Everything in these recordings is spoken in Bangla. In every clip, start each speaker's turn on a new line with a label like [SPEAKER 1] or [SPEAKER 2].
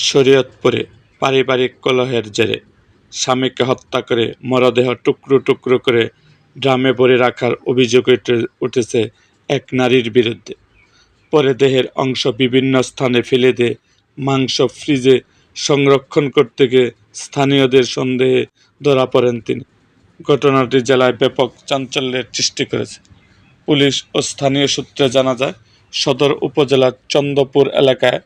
[SPEAKER 1] শরীয়তপুরে পারিবারিক কলহের জেরে স্বামীকে হত্যা করে মরদেহ টুকরো টুকরো করে ড্রামে ভরে রাখার অভিযোগ উঠেছে এক নারীর বিরুদ্ধে। পরে দেহের অংশ বিভিন্ন স্থানে ফেলে দিয়ে মাংস ফ্রিজে সংরক্ষণ করতে গিয়ে স্থানীয়দের সন্দেহে ধরা পড়েন তিনি। ঘটনাটি জেলায় ব্যাপক চাঞ্চল্যের সৃষ্টি করেছে। পুলিশ ও স্থানীয় সূত্রে জানা যায়, সদর উপজেলার চন্দ্রপুর এলাকায়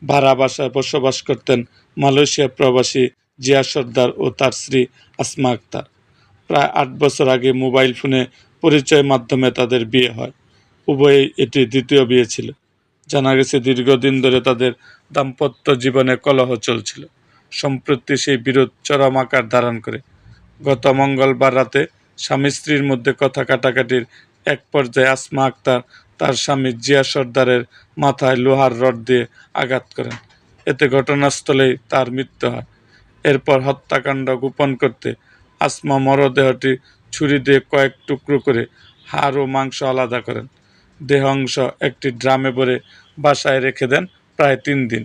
[SPEAKER 1] ভাড়া বাসায় বসবাস করতেন মালয়েশিয়া প্রবাসী জিয়া সর্দার ও তার স্ত্রী আসমা আক্তার। প্রায় ৮ বছর আগে মোবাইল ফোনে পরিচয়ের মাধ্যমে তাদের বিয়ে হয়। উভয়েই এটি দ্বিতীয় বিয়ে ছিল। জানা গেছে, দীর্ঘদিন ধরে তাদের দাম্পত্য জীবনে কলহ চলছিল। সম্প্রতি সেই বিরোধ চরম আকার ধারণ করে। গত মঙ্গলবার রাতে স্বামী স্ত্রীর মধ্যে কথা কাটাকাটির এক পর্যায়ে আসমা আক্তার তার স্বামী জিয়া সর্দারের মাথায় লোহার রড দিয়ে আঘাত করেন। এতে ঘটনাস্থলেই তার মৃত্যু হয়। এরপর হত্যাকাণ্ড গোপন করতে আসমা মরদেহটি ছুরি দিয়ে কয়েক টুকরো করে হাড় ও মাংস আলাদা করেন। দেহ অংশ একটি ড্রামে ভরে বাসায় রেখে দেন প্রায় ৩ দিন।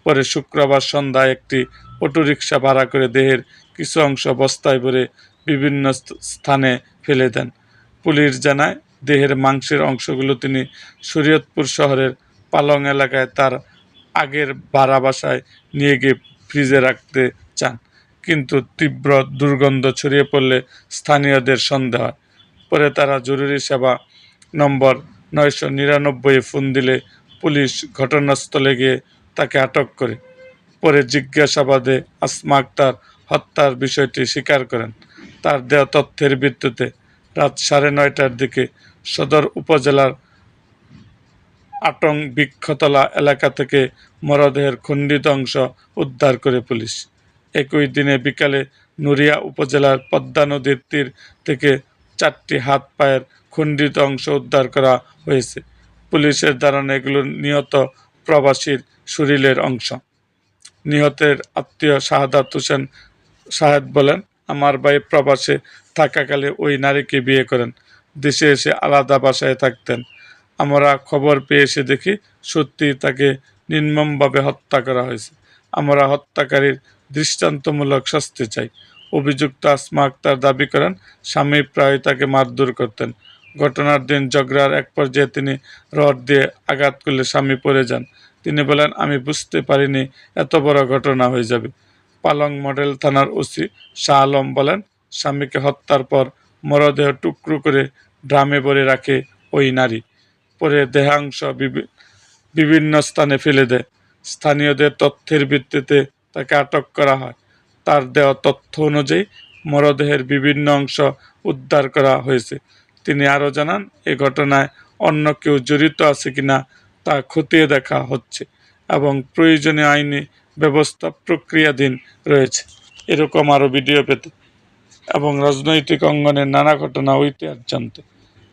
[SPEAKER 1] পরে শুক্রবার সন্ধ্যায় একটি অটোরিকশা ভাড়া করে দেহের কিছু অংশ বস্তায় ভরে বিভিন্ন স্থানে ফেলে দেন। পুলিশ জানায়, দেহের মাংসের অংশগুলো তিনি শরীয়তপুর শহরের পালং এলাকায় তার আগের ভাড়া বাসায় নিয়ে গিয়ে ফ্রিজে রাখতে চান, কিন্তু তীব্র দুর্গন্ধ ছড়িয়ে পড়লে স্থানীয়দের সন্দেহ হয়। পরে তারা জরুরি সেবা নম্বর ৯৯৯ ফোন দিলে পুলিশ ঘটনাস্থলে গিয়ে তাকে আটক করে। পরে জিজ্ঞাসাবাদে আসমা আক্তার হত্যার বিষয়টি স্বীকার করেন। তার দেওয়া তথ্যের ভিত্তিতে রাত ৯:৩০টার দিকে সদর উপজেলার আটং বৃক্ষতলা এলাকা থেকে মরদেহের খণ্ডিত অংশ উদ্ধার করে পুলিশ। একই দিনে বিকালে নুরিয়া উপজেলার পদ্মা নদীর তীর থেকে ৪টি হাত পায়ের খণ্ডিত অংশ উদ্ধার করা হয়েছে। পুলিশের ধারণা এগুলো নিহত প্রবাসীর শরীরের অংশ। নিহতের আত্মীয় শাহাদাত হোসেন শাহেদ বলেন, আমার ভাই প্রবাসে থাকাকালে ওই নারীকে বিয়ে করেন। দেশে এসে আলাদা বাসায় থাকতেন। আমরা খবর পেয়ে এসে দেখি সত্যি তাকে নির্মমভাবে হত্যা করা হয়েছে। আমরা হত্যাকারীর দৃষ্টান্তমূলক শাস্তি চাই। অভিযুক্ত আসমা আক্তার দাবি করেন, স্বামী প্রায় তাকে মারধর করতেন। ঘটনার দিন ঝগড়ার এক পর্যায়ে তিনি রড দিয়ে আঘাত করলে স্বামী পড়ে যান। তিনি বলেন, আমি বুঝতে পারিনি এত বড় ঘটনা হয়ে যাবে। পালং মডেল থানার ওসি শাহ আলম বলেন, স্বামীকে হত্যার পর মরদেহ টুকরো করে ড্রামে ভরে রাখে ওই নারী। পরে দেহাংশ বিভিন্ন স্থানে ফেলে দেয়। স্থানীয়দের তথ্যের ভিত্তিতে তাকে আটক করা হয়। তার দেওয়া তথ্য অনুযায়ী মরদেহের বিভিন্ন অংশ উদ্ধার করা হয়েছে। তিনি আরও জানান, এ ঘটনায় অন্য কেউ জড়িত আছে কিনা তা খতিয়ে দেখা হচ্ছে এবং প্রয়োজনীয় আইনি ব্যবস্থা প্রক্রিয়াধীন রয়েছে। এরকম আরও ভিডিও পেতে এবং রাজনৈতিক অঙ্গনের নানা ঘটনা ও ইতিহাস জানতে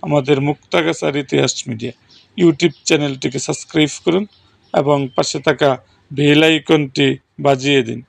[SPEAKER 1] আমাদের মুক্তাগাছার ইতিহাস মিডিয়া ইউটিউব চ্যানেলটিকে সাবস্ক্রাইব করুন এবং পাশে থাকা বেল আইকনটি বাজিয়ে দিন।